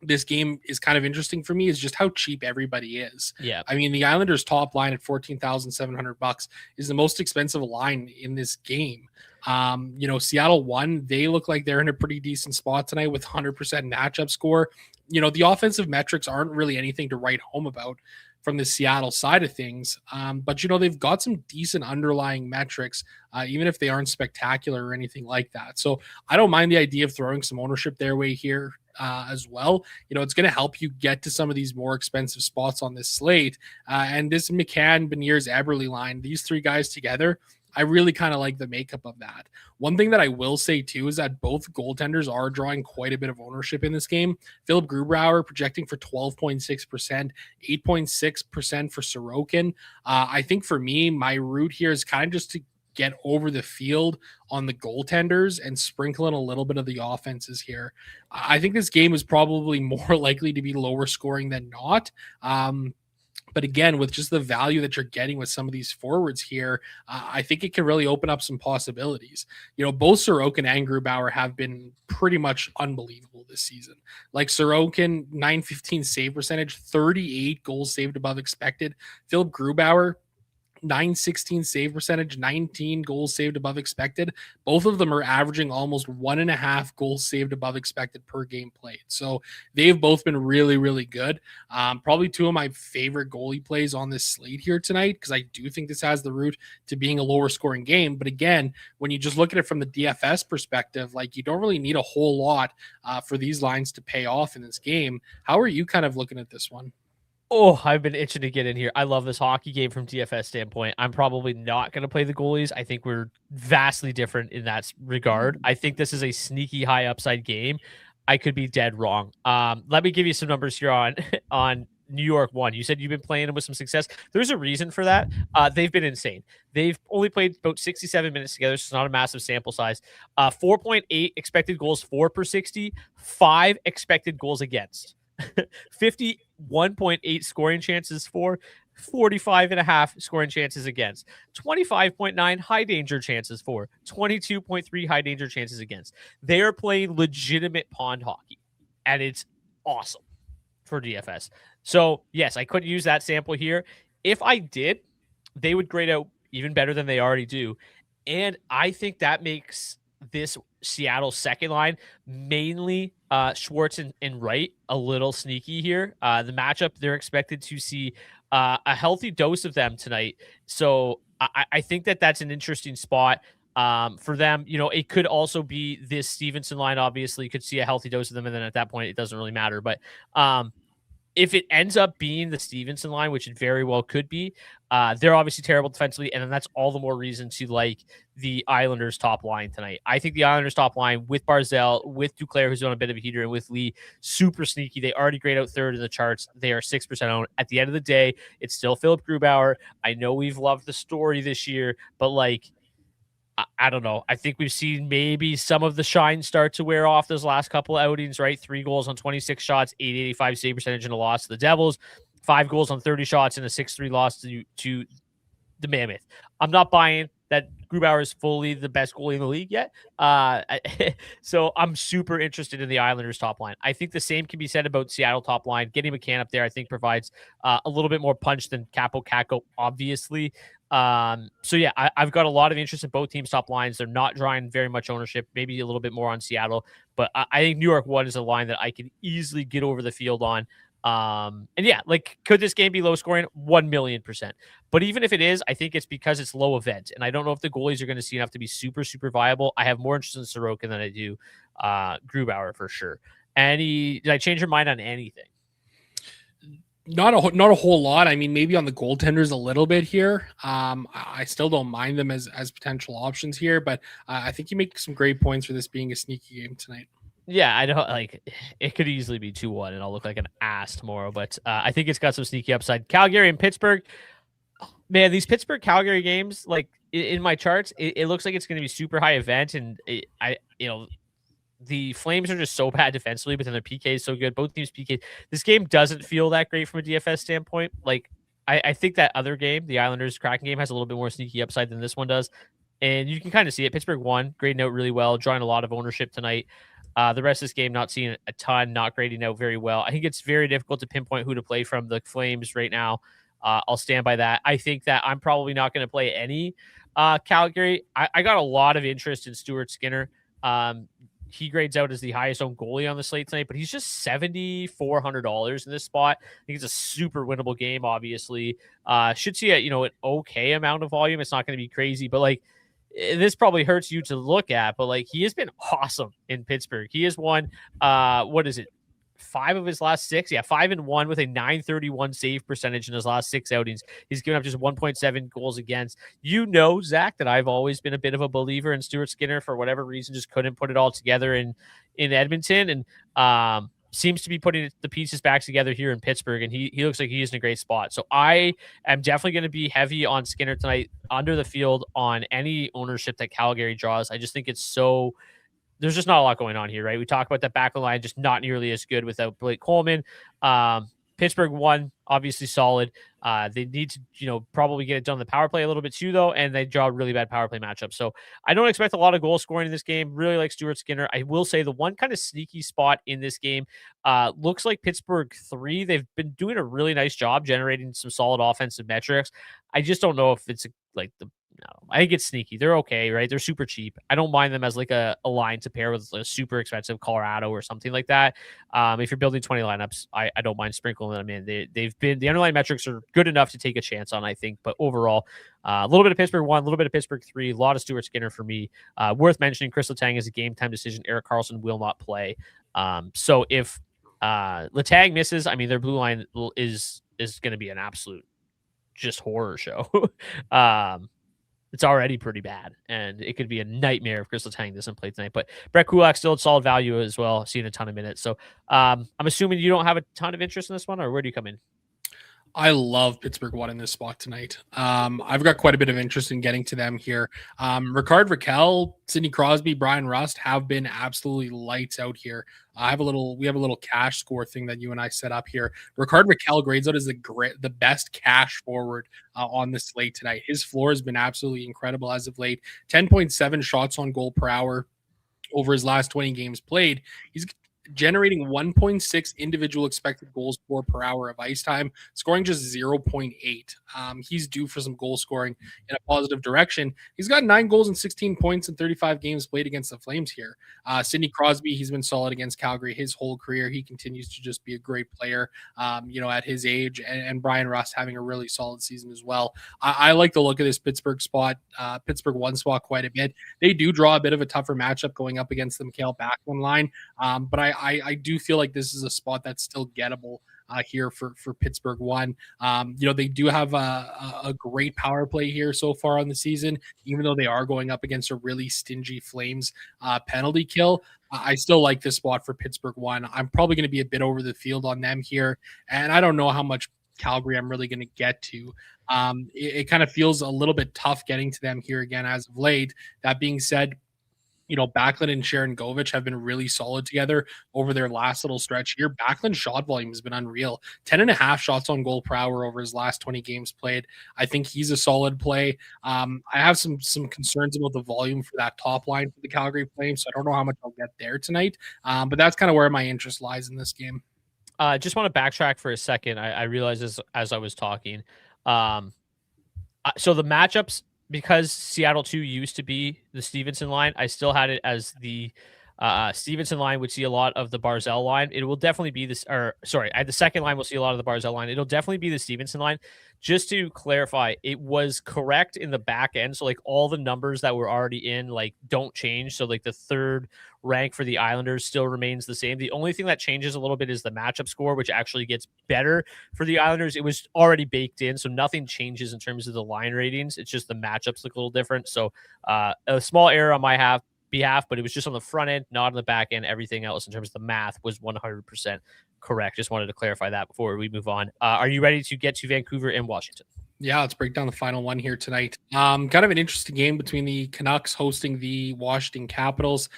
this game is kind of interesting for me is just how cheap everybody is. Yeah. I mean, the Islanders top line at $14,700 is the most expensive line in this game. Seattle won. They look like they're in a pretty decent spot tonight with 100% matchup score. The offensive metrics aren't really anything to write home about from the Seattle side of things. But they've got some decent underlying metrics, even if they aren't spectacular or anything like that. So I don't mind the idea of throwing some ownership their way here as well. It's going to help you get to some of these more expensive spots on this slate. And this McCann, Beniers, Eberle line, these 3 guys together, I really kind of like the makeup of that. One thing that I will say too is that both goaltenders are drawing quite a bit of ownership in this game. Philip Grubauer projecting for 12.6%, 8.6% for Sorokin. I think for me, my route here is kind of just to get over the field on the goaltenders and sprinkle in a little bit of the offenses here. I think this game is probably more likely to be lower scoring than not. But again, with just the value that you're getting with some of these forwards here, I think it can really open up some possibilities. Both Sorokin and Grubauer have been pretty much unbelievable this season. Like Sorokin, 915 save percentage, 38 goals saved above expected. Philip Grubauer, 916 save percentage, 19 goals saved above expected. Both of them are averaging almost 1.5 goals saved above expected per game played. So they've both been really, really good. Probably 2 of my favorite goalie plays on this slate here tonight, because I do think this has the route to being a lower scoring game. But again, when you just look at it from the DFS perspective, like you don't really need a whole lot for these lines to pay off in this game. How are you kind of looking at this one? Oh, I've been itching to get in here. I love this hockey game from DFS standpoint. I'm probably not going to play the goalies. I think we're vastly different in that regard. I think this is a sneaky high upside game. I could be dead wrong. Let me give you some numbers here on on New York one. You said you've been playing them with some success. There's a reason for that. They've been insane. They've only played about 67 minutes together, so it's not a massive sample size. 4.8 expected goals for per 60, 5 expected goals against. 51.8 scoring chances for, 45.5 scoring chances against, 25.9 high danger chances for, 22.3 high danger chances against. They are playing legitimate pond hockey, and it's awesome for DFS. So, yes, I couldn't use that sample here. If I did, they would grade out even better than they already do. And I think that makes this Seattle second line, mainly Schwartz and Wright, a little sneaky here. The matchup, they're expected to see a healthy dose of them tonight. So I think that that's an interesting spot for them. You know, it could also be this Stevenson line, obviously, could see a healthy dose of them. And then at that point, it doesn't really matter. But if it ends up being the Stevenson line, which it very well could be, they're obviously terrible defensively, and then that's all the more reason to like the Islanders top line tonight. I think the Islanders top line with Barzal, with Duclair, who's on a bit of a heater, and with Lee, super sneaky. They already grade out third in the charts. They are 6% owned. At the end of the day, it's still Philip Grubauer. I know we've loved the story this year, but like, I don't know. I think we've seen maybe some of the shine start to wear off those last couple of outings, right? 3 goals on 26 shots, 885 save percentage in a loss to the Devils, 5 goals on 30 shots in a 6-3 loss to the Mammoth. I'm not buying that Grubauer is fully the best goalie in the league yet. So I'm super interested in the Islanders top line. I think the same can be said about Seattle top line. Getting McCann up there, I think, provides a little bit more punch than Capo Caco, obviously. So yeah, I've got a lot of interest in both teams' top lines. They're not drawing very much ownership, maybe a little bit more on Seattle, but I think New York one is a line that I can easily get over the field on. And yeah, like, could this game be low scoring? 1,000,000%. But even if it is, I think it's because it's low event. And I don't know if the goalies are going to see enough to be super, super viable. I have more interest in Sorokin than I do Grubauer for sure. Did I change your mind on anything? Not a whole lot. I mean, maybe on the goaltenders a little bit here. I still don't mind them as potential options here, but I think you make some great points for this being a sneaky game tonight. Yeah, I don't like it could easily be 2-1 and I'll look like an ass tomorrow, but I think it's got some sneaky upside. Calgary and Pittsburgh. Man, these Pittsburgh Calgary games, like in my charts, it looks like it's going to be super high event, and the Flames are just so bad defensively, but then their PK is so good. Both teams PK. This game doesn't feel that great from a DFS standpoint. Like, I think that other game, the Islanders Kraken game, has a little bit more sneaky upside than this one does. And you can kind of see it. Pittsburgh won, grading out really well, drawing a lot of ownership tonight. The rest of this game, not seeing a ton, not grading out very well. I think it's very difficult to pinpoint who to play from the Flames right now. I'll stand by that. I think that I'm probably not going to play any Calgary. I got a lot of interest in Stuart Skinner. He grades out as the highest owned goalie on the slate tonight, but he's just $7,400 in this spot. I think it's a super winnable game, obviously. Should see an okay amount of volume. It's not going to be crazy, but like, this probably hurts you to look at, but like, he has been awesome in Pittsburgh. He has won, 5 of his last 6. Yeah, 5-1 with a 931 save percentage in his last 6 outings. He's given up just 1.7 goals against. Zach, that I've always been a bit of a believer in Stuart Skinner for whatever reason, just couldn't put it all together in Edmonton, and seems to be putting the pieces back together here in Pittsburgh, and he looks like he's in a great spot. So I am definitely going to be heavy on Skinner tonight, under the field on any ownership that Calgary draws. I just think there's just not a lot going on here, right? We talk about that back line, just not nearly as good without Blake Coleman. Pittsburgh won, obviously solid. They need to, probably get it done on the power play a little bit too, though, and they draw a really bad power play matchup. So I don't expect a lot of goal scoring in this game. Really like Stuart Skinner. I will say the one kind of sneaky spot in this game looks like Pittsburgh 3. They've been doing a really nice job generating some solid offensive metrics. I just don't know if it's I think it's sneaky. They're okay, right? They're super cheap. I don't mind them as like a line to pair with a super expensive Colorado or something like that. If you're building 20 lineups, I don't mind sprinkling them in. The underlying metrics are good enough to take a chance on, I think. But overall, a little bit of Pittsburgh 1, a little bit of Pittsburgh 3, a lot of Stuart Skinner for me. Worth mentioning, Chris Letang is a game time decision. Erik Karlsson will not play. So if Letang misses, I mean, their blue line is is going to be an absolute just horror show. It's already pretty bad, and it could be a nightmare if Crystal Tang doesn't play tonight. But Brett Kulak still at solid value as well, seeing a ton of minutes. So I'm assuming you don't have a ton of interest in this one, or where do you come in? I love Pittsburgh one in this spot tonight. I've got quite a bit of interest in getting to them here. Ricard Raquel, Sidney Crosby, Brian Rust have been absolutely lights out here. We have a little cash score thing that you and I set up here. Ricard Raquel grades out as the best cash forward on the slate tonight. His floor has been absolutely incredible as of late. 10.7 shots on goal per hour over his last 20 games played. He's generating 1.6 individual expected goals per hour of ice time, scoring just 0.8. He's due for some goal scoring in a positive direction. He's got 9 goals and 16 points in 35 games played against the Flames here. Sidney Crosby, he's been solid against Calgary his whole career. He continues to just be a great player, at his age, and Brian Rust having a really solid season as well. I like the look of this Pittsburgh one spot quite a bit. They do draw a bit of a tougher matchup going up against the Mikhail Backlund line, but I do feel like this is a spot that's still gettable here for Pittsburgh one. They do have a great power play here so far on the season, even though they are going up against a really stingy Flames penalty kill. I still like this spot for Pittsburgh one. I'm probably going to be a bit over the field on them here, and I don't know how much Calgary I'm really going to get to. It kind of feels a little bit tough getting to them here again as of late. That being said, Backlund and Sharon Govich have been really solid together over their last little stretch here. Backlund's shot volume has been unreal. 10.5 shots on goal per hour over his last 20 games played. I think he's a solid play. I have some concerns about the volume for that top line for the Calgary Flames, so I don't know how much I'll get there tonight. But that's kind of where my interest lies in this game. Just want to backtrack for a second. I realized as I was talking. So the matchups, because Seattle 2 used to be the Stevenson line, I still had it as the Stevenson line would see a lot of the Barzell line. It will definitely be this, the second line will see a lot of the Barzell line. It'll definitely be the Stevenson line. Just to clarify, it was correct in the back end. So like all the numbers that were already in don't change. So like the third rank for the Islanders still remains the same. The only thing that changes a little bit is the matchup score, which actually gets better for the Islanders. It was already baked in, so nothing changes in terms of the line ratings. It's just the matchups look a little different. So a small error on my behalf, but it was just on the front end, not on the back end. Everything else in terms of the math was 100% correct. Just wanted to clarify that before we move on. Are you ready to get to Vancouver and Washington? Yeah, let's break down the final one here tonight. Kind of an interesting game between the Canucks hosting the Washington Capitals.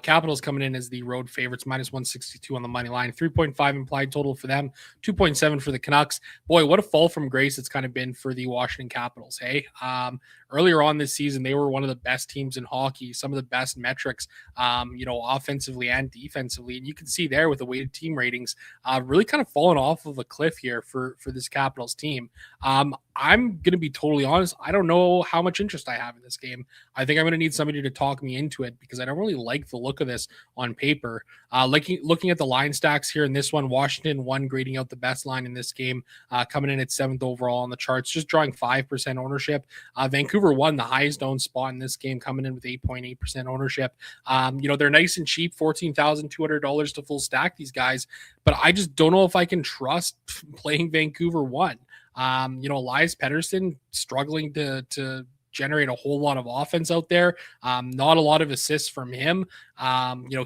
Capitals coming in as the road favorites, minus 162 on the money line, 3.5 implied total for them, 2.7 for the Canucks. Boy, what a fall from grace it's kind of been for the Washington Capitals, hey? Earlier on this season, they were one of the best teams in hockey, some of the best metrics, offensively and defensively. And you can see there with the weighted team ratings, really kind of falling off of a cliff here for this Capitals team. I'm going to be totally honest. I don't know how much interest I have in this game. I think I'm going to need somebody to talk me into it because I don't really like the look of this on paper. Looking at the line stacks here in this one, Washington 1 grading out the best line in this game, coming in at 7th overall on the charts, just drawing 5% ownership. Vancouver 1, the highest owned spot in this game, coming in with 8.8% ownership. They're nice and cheap, $14,200 to full stack these guys, but I just don't know if I can trust playing Vancouver 1. Elias Pettersson struggling to generate a whole lot of offense out there. Not a lot of assists from him.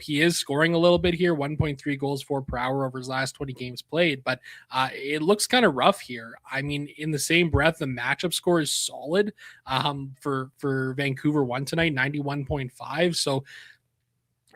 He is scoring a little bit here, 1.3 goals per hour over his last 20 games played, but it looks kind of rough here. I mean, in the same breath, the matchup score is solid for Vancouver 1 tonight, 91.5. So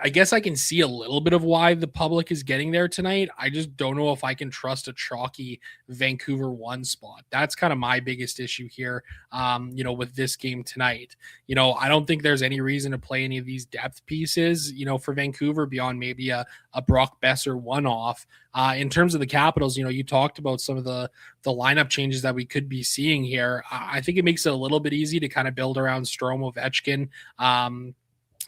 I guess I can see a little bit of why the public is getting there tonight. I just don't know if I can trust a chalky Vancouver 1 spot. That's kind of my biggest issue here, with this game tonight. I don't think there's any reason to play any of these depth pieces, for Vancouver beyond maybe a Brock Besser one-off. In terms of the Capitals, you talked about some of the lineup changes that we could be seeing here. I think it makes it a little bit easy to kind of build around Strome, Ovechkin,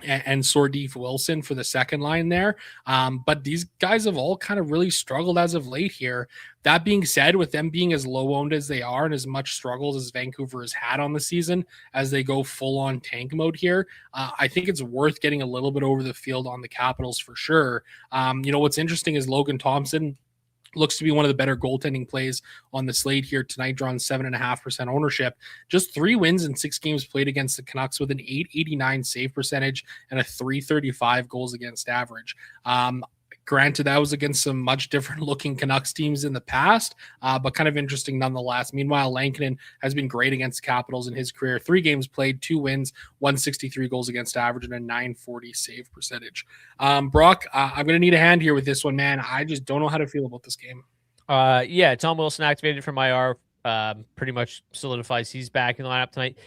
and Sordif Wilson for the second line there. But these guys have all kind of really struggled as of late here. That being said, with them being as low owned as they are and as much struggles as Vancouver has had on the season as they go full on tank mode here, I think it's worth getting a little bit over the field on the Capitals for sure. What's interesting is Logan Thompson looks to be one of the better goaltending plays on the slate here tonight, drawing 7.5% ownership. Just 3 wins in 6 games played against the Canucks with an 889 save percentage and a 335 goals against average. Granted, that was against some much different looking Canucks teams in the past, but kind of interesting nonetheless. Meanwhile, Lankinen has been great against Capitals in his career. 3 games played, 2 wins, 163 goals against average, and a 940 save percentage. Brock, I'm going to need a hand here with this one, man. I just don't know how to feel about this game. Yeah, Tom Wilson activated from IR. Pretty much solidifies he's back in the lineup tonight.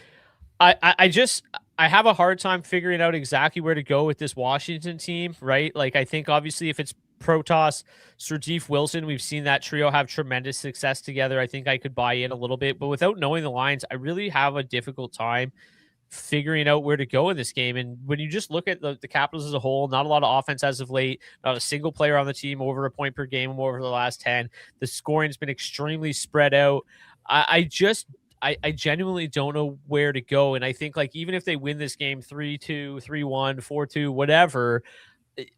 I have a hard time figuring out exactly where to go with this Washington team, right? Like, I think obviously if it's Protas, Sardif, Wilson, we've seen that trio have tremendous success together. I think I could buy in a little bit, but without knowing the lines, I really have a difficult time figuring out where to go in this game. And when you just look at the Capitals as a whole, not a lot of offense as of late, not a single player on the team over a point per game over the last 10. The scoring's been extremely spread out. I genuinely don't know where to go. And I think, like, even if they win this game 3-2, 3-1, 4-2, whatever,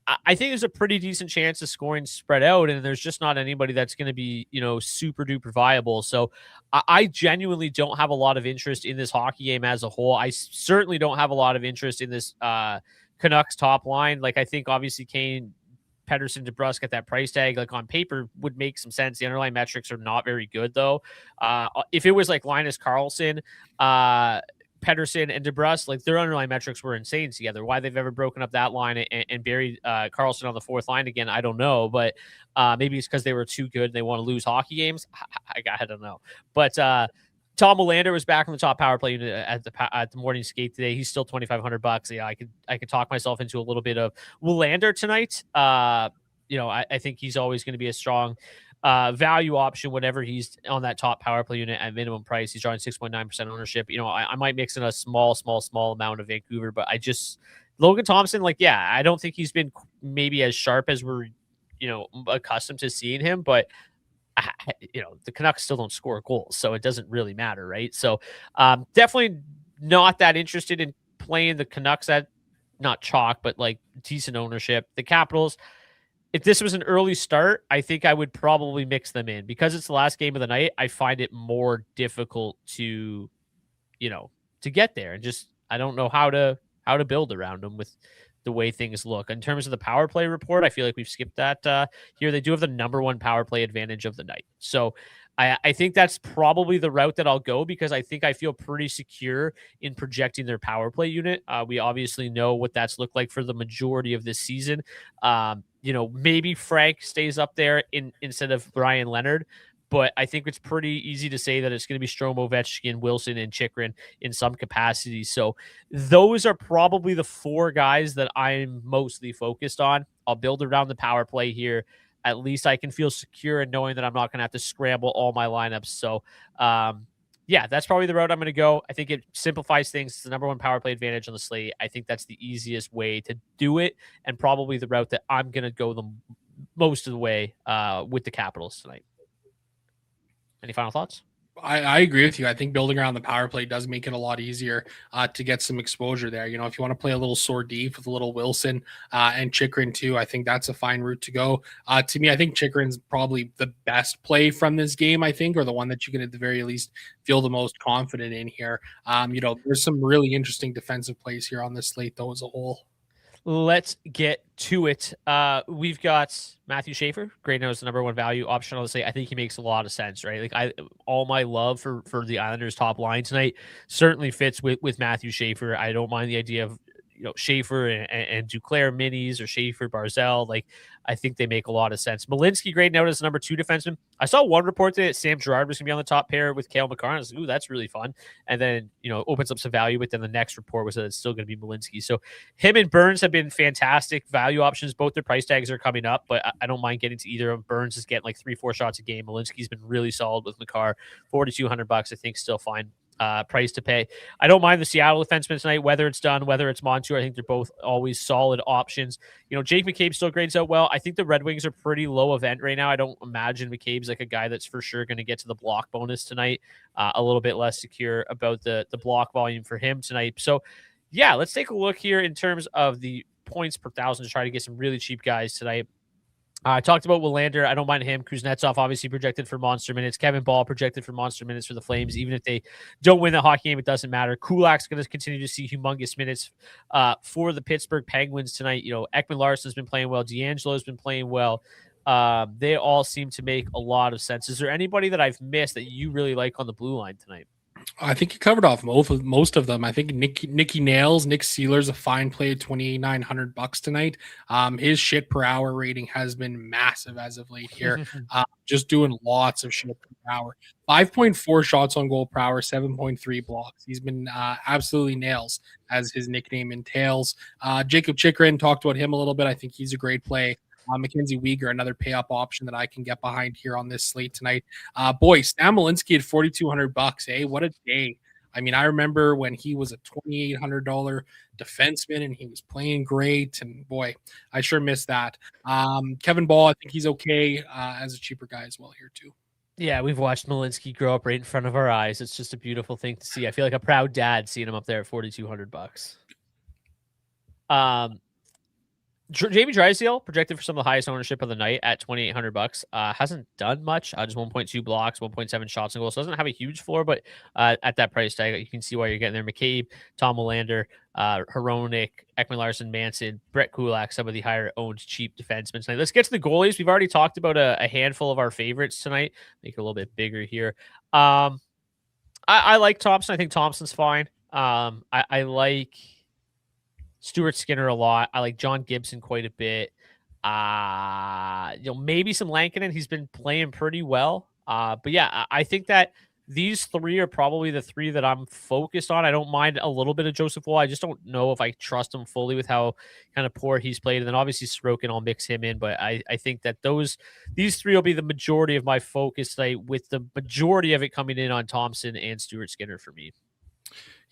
I think there's a pretty decent chance of scoring spread out, and there's just not anybody that's going to be, super duper viable. So I genuinely don't have a lot of interest in this hockey game as a whole. I certainly don't have a lot of interest in this Canucks top line. Like, I think obviously Kane, Pettersson, DeBrusk at that price tag, like, on paper would make some sense. The underlying metrics are not very good though. If it was like Linus Karlsson, Pettersson, and DeBrusk, like, their underlying metrics were insane together. Why they've ever broken up that line and buried Karlsson on the 4th line again, I don't know. But maybe it's because they were too good and they want to lose hockey games. I don't know. But Tom Willander was back on the top power play unit at the morning skate today. He's still $2,500. Yeah, I could talk myself into a little bit of Willander tonight. I think he's always going to be a strong value option whenever he's on that top power play unit at minimum price. He's drawing 6.9% ownership. I might mix in a small amount of Vancouver, but Logan Thompson, like, yeah, I don't think he's been maybe as sharp as we're, accustomed to seeing him, but the Canucks still don't score goals, so it doesn't really matter, right? So definitely not that interested in playing the Canucks at not chalk, but like decent ownership. The Capitals, if this was an early start, I think I would probably mix them in because it's the last game of the night. I find it more difficult to get there, and just I don't know how to build around them with the way things look. In terms of the power play report, I feel like we've skipped that here. They do have the number 1 power play advantage of the night. So I think that's probably the route that I'll go because I think I feel pretty secure in projecting their power play unit. We obviously know what that's looked like for the majority of this season. Maybe Frank stays up there instead of Brian Leonard, but I think it's pretty easy to say that it's going to be Strome, Ovechkin, Wilson, and Chychrun in some capacity. So those are probably the 4 guys that I'm mostly focused on. I'll build around the power play here. At least I can feel secure in knowing that I'm not going to have to scramble all my lineups. So, yeah, that's probably the route I'm going to go. I think it simplifies things. It's the number 1 power play advantage on the slate. I think that's the easiest way to do it, and probably the route that I'm going to go the most of the way with the Capitals tonight. Any final thoughts? I agree with you. I think building around the power play does make it a lot easier to get some exposure there. If you want to play a little Sardif with a little Wilson and Chychrun too, I think that's a fine route to go. To me, I think Chychrun's probably the best play from this game, I think, or the one that you can at the very least feel the most confident in here. There's some really interesting defensive plays here on this slate, though, as a whole. Let's get to it. We've got Matthew Schaefer. Great knows the number 1 value option. I'll say I think he makes a lot of sense, right? Like, all my love for the Islanders top line tonight certainly fits with Matthew Schaefer. I don't mind the idea of Schaefer and Duclair minis or Schaefer Barzell. Like, I think they make a lot of sense. Malinsky, great note as number 2 defenseman. I saw one report that Sam Girard was going to be on the top pair with Cale Makar. I was like, ooh, that's really fun. And then, opens up some value. But then the next report was that it's still going to be Malinsky. So him and Burns have been fantastic value options. Both their price tags are coming up, but I don't mind getting to either of them. Burns is getting like 3-4 shots a game. Malinsky's been really solid with Makar. $4,200, I think, still fine. Price to pay. I don't mind the Seattle defenseman tonight, whether it's Dunn, whether it's Montour. I think they're both always solid options. Jake McCabe still grades out well. I think the Red Wings are pretty low event right now. I don't imagine McCabe's like a guy that's for sure going to get to the block bonus tonight. A little bit less secure about the block volume for him tonight. So, yeah, let's take a look here in terms of the points per thousand to try to get some really cheap guys tonight. I talked about Willander. I don't mind him. Kuznetsov obviously projected for monster minutes. Kevin Ball projected for monster minutes for the Flames. Even if they don't win the hockey game, it doesn't matter. Kulak's going to continue to see humongous minutes for the Pittsburgh Penguins tonight. Ekman Larson's been playing well. D'Angelo's been playing well. They all seem to make a lot of sense. Is there anybody that I've missed that you really like on the blue line tonight? I think you covered off most of them. I think Nicky Nails, Nick Seeler's a fine play at $2,900 tonight. His shit per hour rating has been massive as of late here. Just doing lots of shit per hour. 5.4 shots on goal per hour, 7.3 blocks. He's been absolutely nails, as his nickname entails. Jacob Chikrin, talked about him a little bit. I think he's a great play. Mackenzie Weegar, another pay-up option that I can get behind here on this slate tonight. Boy, Stan Malinsky at $4,200, eh? What a day. I mean, I remember when he was a $2,800 defenseman and he was playing great. And boy, I sure miss that. Kevin Ball, I think he's okay as a cheaper guy as well here too. Yeah, we've watched Malinsky grow up right in front of our eyes. It's just a beautiful thing to see. I feel like a proud dad seeing him up there at $4,200. Jamie Drysdale projected for some of the highest ownership of the night at $2,800. Hasn't done much. Just 1.2 blocks, 1.7 shots and goals. So doesn't have a huge floor, but at that price tag, you can see why you're getting there. McCabe, Tom Willander, Hronek, Ekman Larsson, Manson, Brett Kulak, some of the higher owned cheap defensemen tonight. Let's get to the goalies. We've already talked about a handful of our favorites tonight. Make it a little bit bigger here. I like Thompson. I think Thompson's fine. I like Stuart Skinner a lot. I like John Gibson quite a bit. Maybe some Lankinen. He's been playing pretty well. But yeah, I think that these three are probably the three that I'm focused on. I don't mind a little bit of Joseph Woll. I just don't know if I trust him fully with how kind of poor he's played. And then obviously Sorokin, I'll mix him in. But I think that these three will be the majority of my focus tonight, with the majority of it coming in on Thompson and Stuart Skinner for me.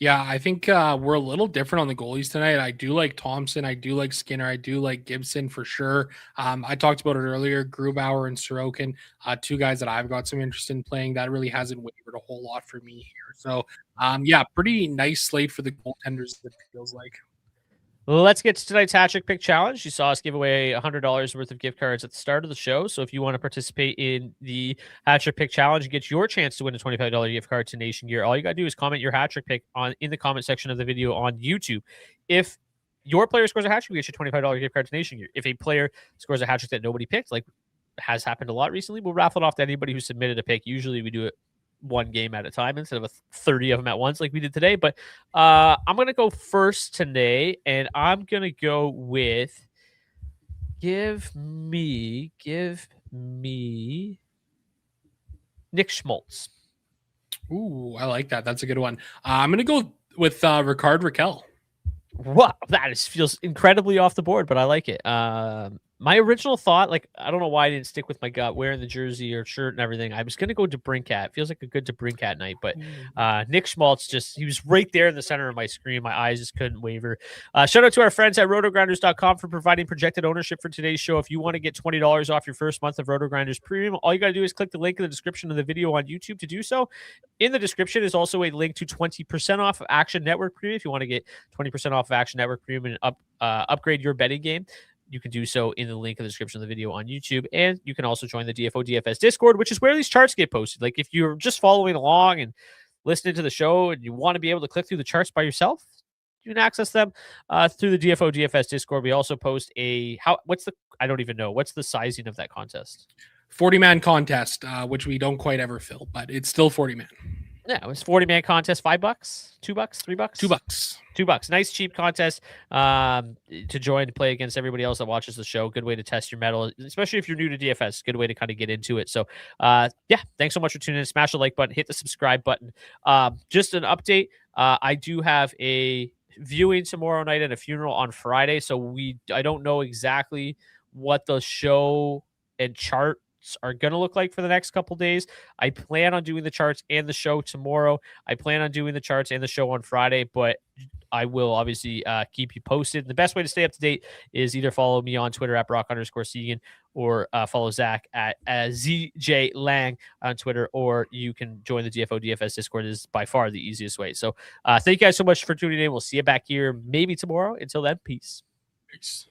Yeah, I think we're a little different on the goalies tonight. I do like Thompson. I do like Skinner. I do like Gibson for sure. I talked about it earlier. Grubauer and Sorokin, two guys that I've got some interest in playing. That really hasn't wavered a whole lot for me here. So, yeah, pretty nice slate for the goaltenders, it feels like. Let's get to tonight's Hat Trick Pick Challenge. You saw us give away $100 worth of gift cards at the start of the show. So if you want to participate in the Hat Trick Pick Challenge and get your chance to win a $25 gift card to Nation Gear, all you got to do is comment your Hat Trick Pick in the comment section of the video on YouTube. If your player scores a hat trick, we get you a $25 gift card to Nation Gear. If a player scores a hat trick that nobody picked, like has happened a lot recently, we'll raffle it off to anybody who submitted a pick. Usually we do it one game at a time instead of 30 of them at once like we did today. But I'm going to go first today, and I'm going to go with give me Nick Schmaltz. Ooh, I like that. That's a good one. I'm going to go with Ricard Raquel. Wow, that feels incredibly off the board, but I like it. My original thought, like, I don't know why I didn't stick with my gut wearing the jersey or shirt and everything. I was going to go DeBrincat. It feels like a good DeBrincat night, but Nick Schmaltz he was right there in the center of my screen. My eyes just couldn't waver. Shout out to our friends at rotogrinders.com for providing projected ownership for today's show. If you want to get $20 off your first month of RotoGrinders Premium, all you got to do is click the link in the description of the video on YouTube to do so. In the description is also a link to 20% off of Action Network Premium. If you want to get 20% off of Action Network Premium and upgrade your betting game, you can do so in the link in the description of the video on YouTube. And you can also join the DFO DFS Discord, which is where these charts get posted. Like, if you're just following along and listening to the show and you want to be able to click through the charts by yourself, you can access them through the DFO DFS Discord. We also post what's the sizing of that contest? 40-man contest, which we don't quite ever fill, but it's still 40-man. Yeah, it was 40-man contest. $5, $2, $3, $2. Nice cheap contest to join, to play against everybody else that watches the show. Good way to test your mettle, especially if you're new to DFS. Good way to kind of get into it. So, yeah, thanks so much for tuning in. Smash the like button, hit the subscribe button. Just an update. I do have a viewing tomorrow night and a funeral on Friday. So I don't know exactly what the show and chart are going to look like for the next couple days. I plan on doing the charts and the show tomorrow. I plan on doing the charts and the show on Friday, but I will obviously keep you posted. The best way to stay up to date is either follow me on Twitter at Brock_Seguin, or follow Zach at ZJ Laing on Twitter, or you can join the DFO DFS Discord. Is by far the easiest way. So thank you guys so much for tuning in. We'll see you back here maybe tomorrow. Until then, peace. Peace.